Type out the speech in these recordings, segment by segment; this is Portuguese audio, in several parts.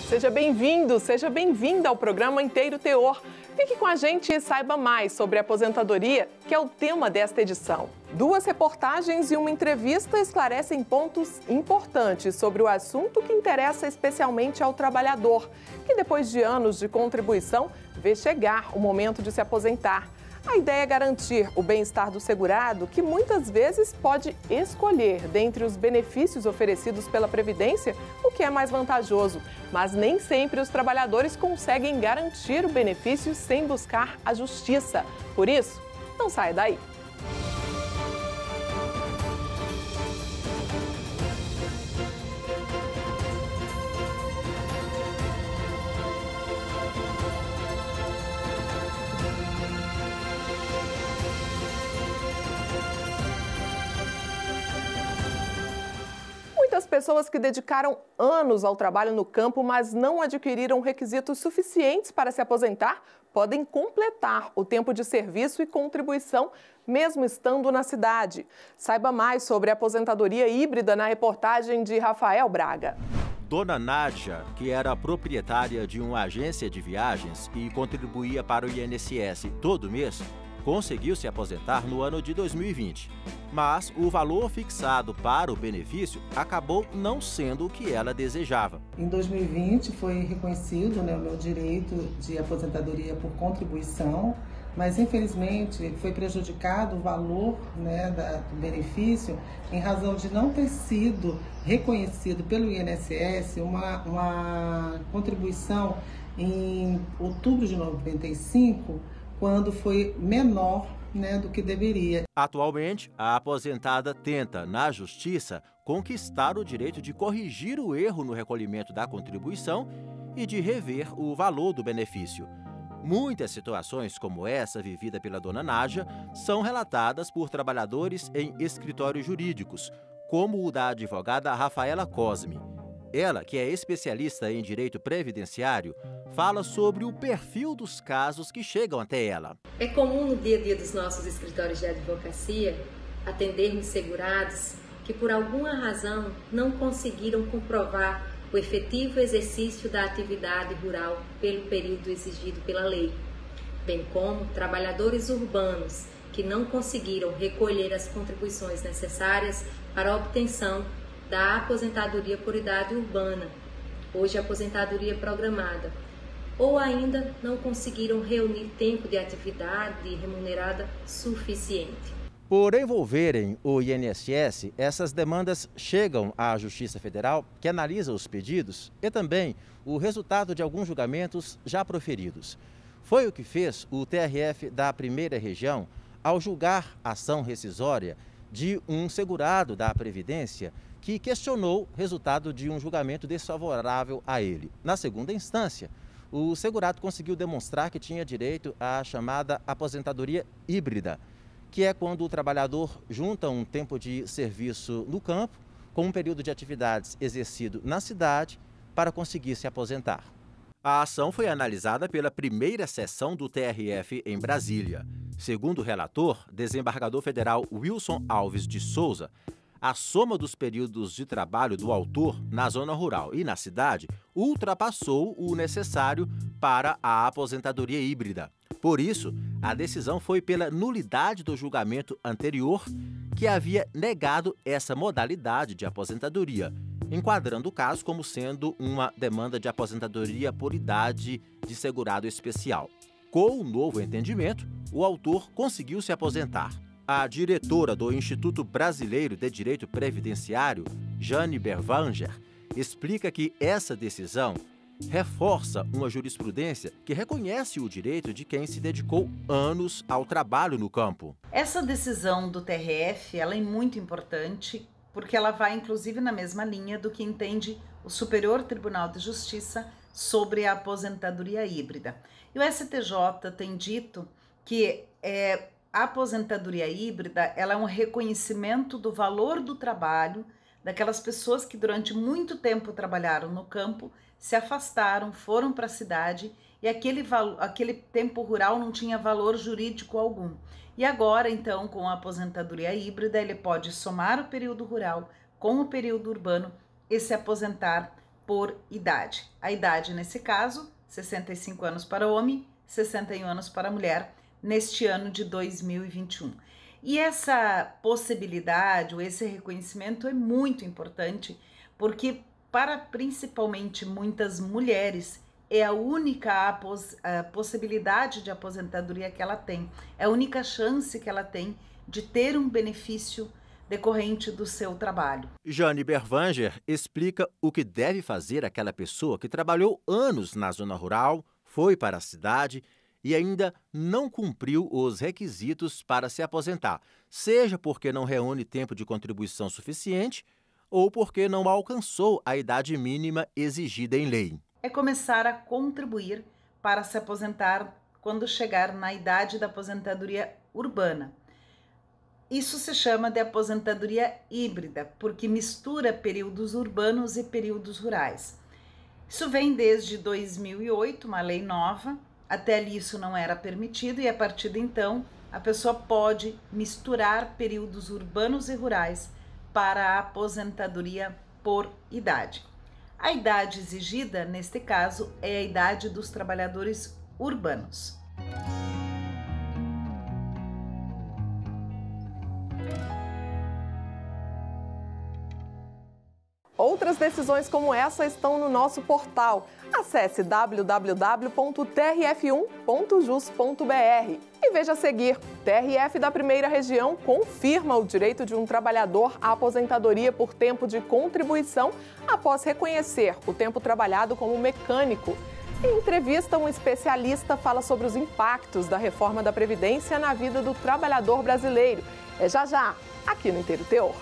Seja bem-vindo, seja bem-vinda ao programa Inteiro Teor. Fique com a gente e saiba mais sobre a aposentadoria, que é o tema desta edição. 2 reportagens e uma entrevista esclarecem pontos importantes sobre o assunto que interessa especialmente ao trabalhador, que depois de anos de contribuição, vê chegar o momento de se aposentar. A ideia é garantir o bem-estar do segurado, que muitas vezes pode escolher dentre os benefícios oferecidos pela Previdência o que é mais vantajoso. Mas nem sempre os trabalhadores conseguem garantir o benefício sem buscar a justiça. Por isso, não saia daí. Muitas pessoas que dedicaram anos ao trabalho no campo, mas não adquiriram requisitos suficientes para se aposentar, podem completar o tempo de serviço e contribuição, mesmo estando na cidade. Saiba mais sobre a aposentadoria híbrida na reportagem de Rafael Braga. Dona Nádia, que era proprietária de uma agência de viagens e contribuía para o INSS todo mês, conseguiu se aposentar no ano de 2020. Mas o valor fixado para o benefício acabou não sendo o que ela desejava. Em 2020 foi reconhecido, o meu direito de aposentadoria por contribuição, mas infelizmente foi prejudicado o valor do benefício em razão de não ter sido reconhecido pelo INSS uma contribuição em outubro de 95, quando foi menor do que deveria. Atualmente, a aposentada tenta, na Justiça, conquistar o direito de corrigir o erro no recolhimento da contribuição e de rever o valor do benefício. Muitas situações como essa vivida pela dona Nádia são relatadas por trabalhadores em escritórios jurídicos, como o da advogada Rafaela Cosme. Ela, que é especialista em direito previdenciário, fala sobre o perfil dos casos que chegam até ela. É comum no dia a dia dos nossos escritórios de advocacia atendermos segurados que por alguma razão não conseguiram comprovar o efetivo exercício da atividade rural pelo período exigido pela lei, bem como trabalhadores urbanos que não conseguiram recolher as contribuições necessárias para a obtenção da aposentadoria por idade urbana, hoje aposentadoria programada, ou ainda não conseguiram reunir tempo de atividade remunerada suficiente. Por envolverem o INSS, essas demandas chegam à Justiça Federal, que analisa os pedidos e também o resultado de alguns julgamentos já proferidos. Foi o que fez o TRF da Primeira Região ao julgar a ação rescisória de um segurado da Previdência que questionou o resultado de um julgamento desfavorável a ele. Na segunda instância, o segurado conseguiu demonstrar que tinha direito à chamada aposentadoria híbrida, que é quando o trabalhador junta um tempo de serviço no campo com um período de atividades exercido na cidade para conseguir se aposentar. A ação foi analisada pela primeira sessão do TRF em Brasília. Segundo o relator, desembargador federal Wilson Alves de Souza, a soma dos períodos de trabalho do autor na zona rural e na cidade ultrapassou o necessário para a aposentadoria híbrida. Por isso, a decisão foi pela nulidade do julgamento anterior, que havia negado essa modalidade de aposentadoria, enquadrando o caso como sendo uma demanda de aposentadoria por idade de segurado especial. Com o novo entendimento, o autor conseguiu se aposentar. A diretora do Instituto Brasileiro de Direito Previdenciário, Jane Berwanger, explica que essa decisão reforça uma jurisprudência que reconhece o direito de quem se dedicou anos ao trabalho no campo. Essa decisão do TRF ela é muito importante porque ela vai inclusive na mesma linha do que entende o Superior Tribunal de Justiça sobre a aposentadoria híbrida. E o STJ tem dito que a aposentadoria híbrida ela é um reconhecimento do valor do trabalho daquelas pessoas que durante muito tempo trabalharam no campo, se afastaram, foram para a cidade e aquele tempo rural não tinha valor jurídico algum. E agora, então, com a aposentadoria híbrida, ele pode somar o período rural com o período urbano e se aposentar por idade. A idade, nesse caso, 65 anos para o homem, 61 anos para a mulher, neste ano de 2021. E essa possibilidade, ou esse reconhecimento é muito importante, porque para principalmente muitas mulheres, é a única possibilidade de aposentadoria que ela tem, é a única chance que ela tem de ter um benefício decorrente do seu trabalho. Jane Berwanger explica o que deve fazer aquela pessoa que trabalhou anos na zona rural, foi para a cidade e ainda não cumpriu os requisitos para se aposentar, seja porque não reúne tempo de contribuição suficiente ou porque não alcançou a idade mínima exigida em lei. É começar a contribuir para se aposentar quando chegar na idade da aposentadoria urbana. Isso se chama de aposentadoria híbrida, porque mistura períodos urbanos e períodos rurais. Isso vem desde 2008, uma lei nova. Até ali isso não era permitido e a partir de então a pessoa pode misturar períodos urbanos e rurais para a aposentadoria por idade. A idade exigida, neste caso, é a idade dos trabalhadores urbanos. Outras decisões como essa estão no nosso portal. Acesse www.trf1.jus.br e veja a seguir. TRF da Primeira Região confirma o direito de um trabalhador à aposentadoria por tempo de contribuição após reconhecer o tempo trabalhado como mecânico. Em entrevista, um especialista fala sobre os impactos da reforma da Previdência na vida do trabalhador brasileiro. É já, aqui no Inteiro Teor.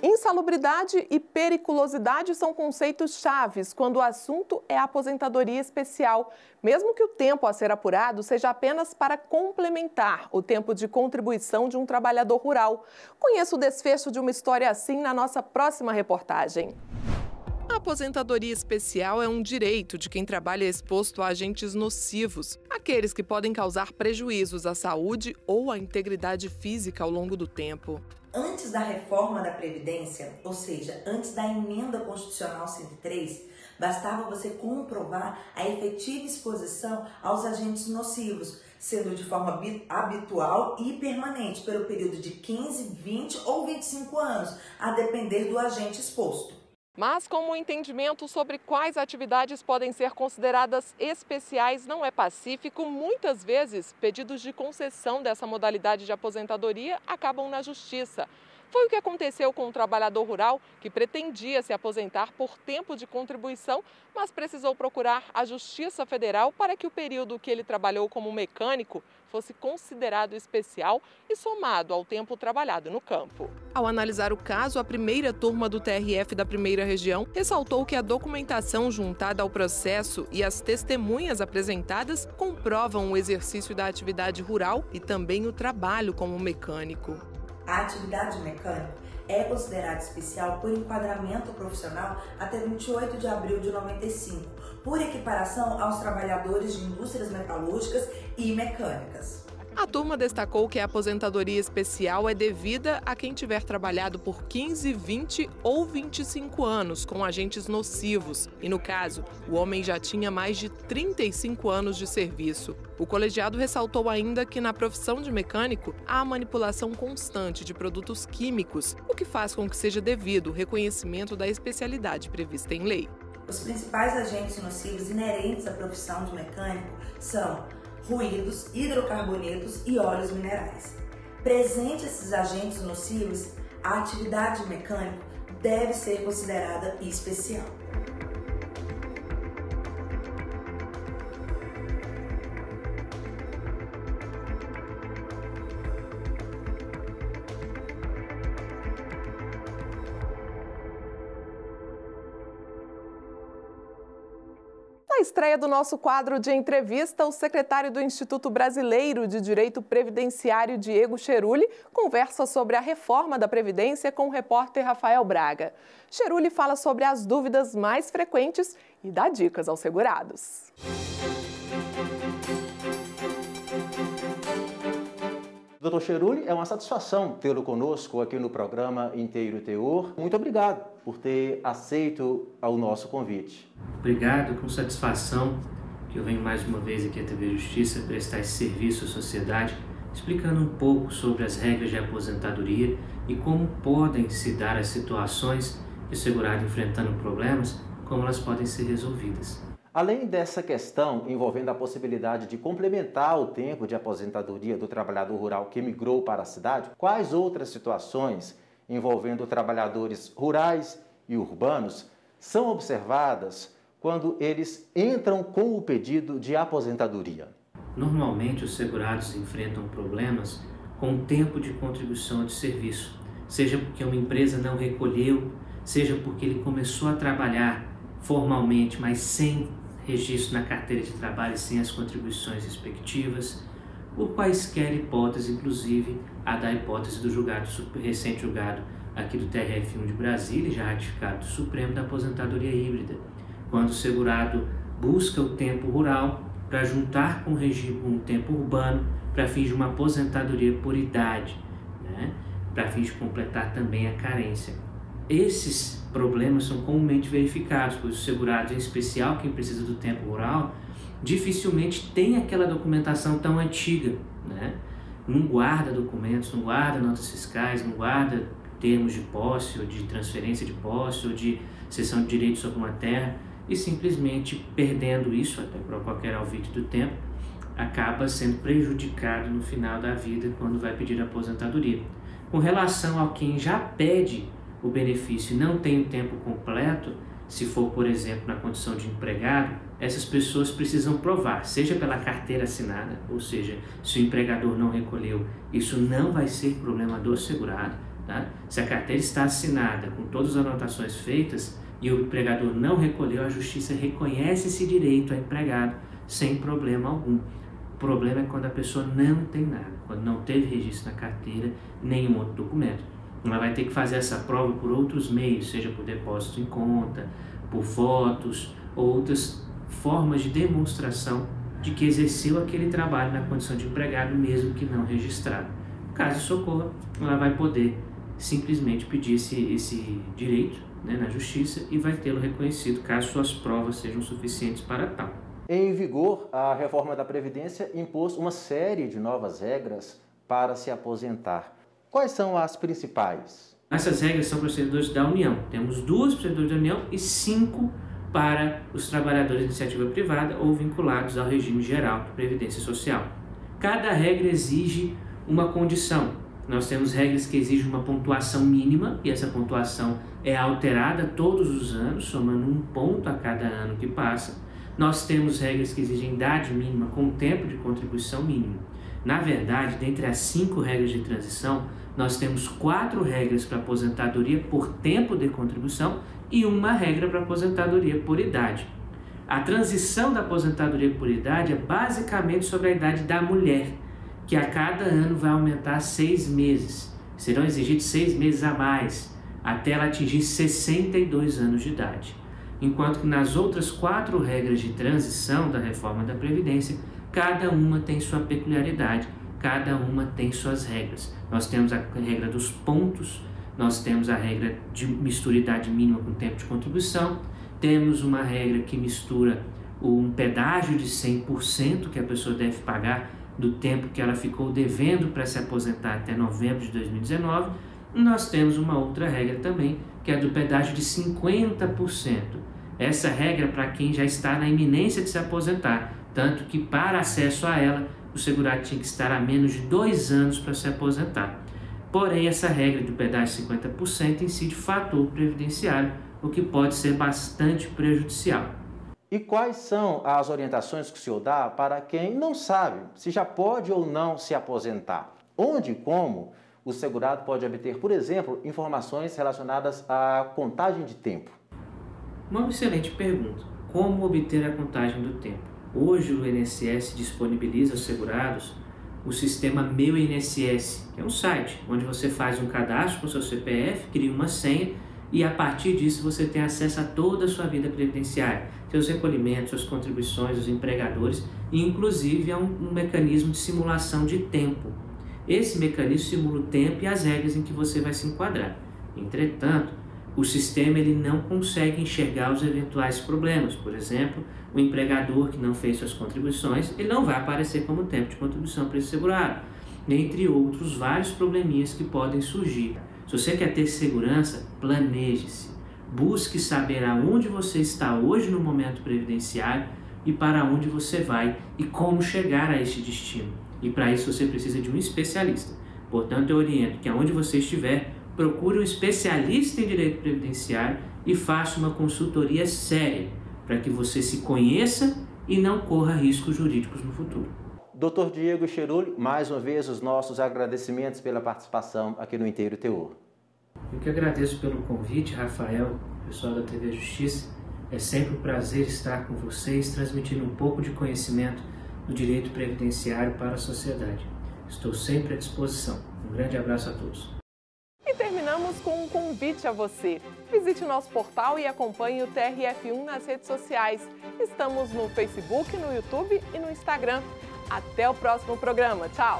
Insalubridade e periculosidade são conceitos chaves quando o assunto é a aposentadoria especial, mesmo que o tempo a ser apurado seja apenas para complementar o tempo de contribuição de um trabalhador rural. Conheça o desfecho de uma história assim na nossa próxima reportagem. A aposentadoria especial é um direito de quem trabalha exposto a agentes nocivos, aqueles que podem causar prejuízos à saúde ou à integridade física ao longo do tempo. Antes da reforma da Previdência, ou seja, antes da emenda constitucional 103, bastava você comprovar a efetiva exposição aos agentes nocivos, sendo de forma habitual e permanente, pelo período de 15, 20 ou 25 anos, a depender do agente exposto. Mas como o entendimento sobre quais atividades podem ser consideradas especiais não é pacífico, muitas vezes pedidos de concessão dessa modalidade de aposentadoria acabam na justiça. Foi o que aconteceu com um trabalhador rural que pretendia se aposentar por tempo de contribuição, mas precisou procurar a Justiça Federal para que o período que ele trabalhou como mecânico fosse considerado especial e somado ao tempo trabalhado no campo. Ao analisar o caso, a primeira turma do TRF da Primeira Região ressaltou que a documentação juntada ao processo e as testemunhas apresentadas comprovam o exercício da atividade rural e também o trabalho como mecânico. A atividade mecânica é considerada especial por enquadramento profissional até 28 de abril de 95, por equiparação aos trabalhadores de indústrias metalúrgicas e mecânicas. A turma destacou que a aposentadoria especial é devida a quem tiver trabalhado por 15, 20 ou 25 anos com agentes nocivos. E no caso, o homem já tinha mais de 35 anos de serviço. O colegiado ressaltou ainda que na profissão de mecânico há a manipulação constante de produtos químicos, o que faz com que seja devido o reconhecimento da especialidade prevista em lei. Os principais agentes nocivos inerentes à profissão de mecânico são ruídos, hidrocarbonetos e óleos minerais. Presente esses agentes nocivos, a atividade mecânica deve ser considerada especial. Na estreia do nosso quadro de entrevista, o secretário do Instituto Brasileiro de Direito Previdenciário, Diego Cheruli, conversa sobre a reforma da Previdência com o repórter Rafael Braga. Cheruli fala sobre as dúvidas mais frequentes e dá dicas aos segurados. Dr. Cheruli, é uma satisfação tê-lo conosco aqui no programa Inteiro Teor. Muito obrigado por ter aceito o nosso convite. Obrigado, com satisfação que eu venho mais uma vez aqui à TV Justiça prestar esse serviço à sociedade, explicando um pouco sobre as regras de aposentadoria e como podem se dar as situações de segurado enfrentando problemas, como elas podem ser resolvidas. Além dessa questão envolvendo a possibilidade de complementar o tempo de aposentadoria do trabalhador rural que migrou para a cidade, quais outras situações envolvendo trabalhadores rurais e urbanos são observadas quando eles entram com o pedido de aposentadoria? Normalmente, os segurados enfrentam problemas com o tempo de contribuição de serviço, seja porque uma empresa não recolheu, seja porque ele começou a trabalhar formalmente, mas sem registro na carteira de trabalho e sem as contribuições respectivas, por quaisquer hipóteses, inclusive a da hipótese do julgado, recente julgado aqui do TRF1 de Brasília, já ratificado do Supremo, da aposentadoria híbrida, quando o segurado busca o tempo rural para juntar com o regime com o tempo urbano para fins de uma aposentadoria por idade, né? Para fins de completar também a carência. Esses problemas são comumente verificados, pois os segurados, em especial quem precisa do tempo rural, dificilmente tem aquela documentação tão antiga, né? Não guarda documentos, não guarda notas fiscais, não guarda termos de posse ou de transferência de posse ou de cessão de direitos sobre uma terra e simplesmente perdendo isso, até por qualquer alvite do tempo, acaba sendo prejudicado no final da vida quando vai pedir aposentadoria. Com relação ao quem já pede o benefício e não tem o tempo completo, se for, por exemplo, na condição de empregado, essas pessoas precisam provar, seja pela carteira assinada, ou seja, se o empregador não recolheu, isso não vai ser problema do segurado, tá? Se a carteira está assinada, com todas as anotações feitas, e o empregador não recolheu, a Justiça reconhece esse direito ao empregado sem problema algum. O problema é quando a pessoa não tem nada, quando não teve registro na carteira, nenhum outro documento. Ela vai ter que fazer essa prova por outros meios, seja por depósito em conta, por fotos, ou outras formas de demonstração de que exerceu aquele trabalho na condição de empregado, mesmo que não registrado. Caso de socorro, ela vai poder simplesmente pedir esse direito, né, na Justiça e vai tê-lo reconhecido, caso suas provas sejam suficientes para tal. Em vigor, a reforma da Previdência impôs uma série de novas regras para se aposentar. Quais são as principais? Essas regras são para os servidores da União. Temos 2 para os servidores da União e 5 para os trabalhadores de iniciativa privada ou vinculados ao regime geral de Previdência Social. Cada regra exige uma condição. Nós temos regras que exigem uma pontuação mínima e essa pontuação é alterada todos os anos, somando 1 ponto a cada ano que passa. Nós temos regras que exigem idade mínima com tempo de contribuição mínimo. Na verdade, dentre as 5 regras de transição, nós temos 4 regras para aposentadoria por tempo de contribuição e 1 regra para aposentadoria por idade. A transição da aposentadoria por idade é basicamente sobre a idade da mulher, que a cada ano vai aumentar 6 meses. Serão exigidos 6 meses a mais, até ela atingir 62 anos de idade. Enquanto que nas outras 4 regras de transição da reforma da Previdência, cada uma tem sua peculiaridade, cada uma tem suas regras. Nós temos a regra dos pontos, nós temos a regra de mistura idade mínima com tempo de contribuição, temos uma regra que mistura um pedágio de 100% que a pessoa deve pagar do tempo que ela ficou devendo para se aposentar até novembro de 2019. Nós temos uma outra regra também, que é do pedágio de 50%. Essa regra para quem já está na iminência de se aposentar, tanto que para acesso a ela, o segurado tinha que estar há menos de 2 anos para se aposentar. Porém, essa regra do pedágio de 50% incide fator previdenciário, o que pode ser bastante prejudicial. E quais são as orientações que o senhor dá para quem não sabe se já pode ou não se aposentar? Onde e como o segurado pode obter, por exemplo, informações relacionadas à contagem de tempo? Uma excelente pergunta. Como obter a contagem do tempo? Hoje o INSS disponibiliza aos segurados o sistema Meu INSS, que é um site onde você faz um cadastro com o seu CPF, cria uma senha e a partir disso você tem acesso a toda a sua vida previdenciária, seus recolhimentos, suas contribuições, os empregadores e inclusive a um mecanismo de simulação de tempo. Esse mecanismo simula o tempo e as regras em que você vai se enquadrar. Entretanto, o sistema ele não consegue enxergar os eventuais problemas. Por exemplo, o empregador que não fez suas contribuições, ele não vai aparecer como tempo de contribuição para esse segurado, entre outros vários probleminhas que podem surgir. Se você quer ter segurança, planeje-se. Busque saber aonde você está hoje no momento previdenciário e para onde você vai e como chegar a este destino. E para isso você precisa de um especialista. Portanto, eu oriento que aonde você estiver, procure um especialista em direito previdenciário e faça uma consultoria séria para que você se conheça e não corra riscos jurídicos no futuro. Dr. Diego Cheruli, mais uma vez os nossos agradecimentos pela participação aqui no Inteiro Teor. Eu que agradeço pelo convite, Rafael, pessoal da TV Justiça. É sempre um prazer estar com vocês, transmitindo um pouco de conhecimento do direito previdenciário para a sociedade. Estou sempre à disposição. Um grande abraço a todos. E terminamos com um convite a você. Visite o nosso portal e acompanhe o TRF1 nas redes sociais. Estamos no Facebook, no YouTube e no Instagram. Até o próximo programa. Tchau!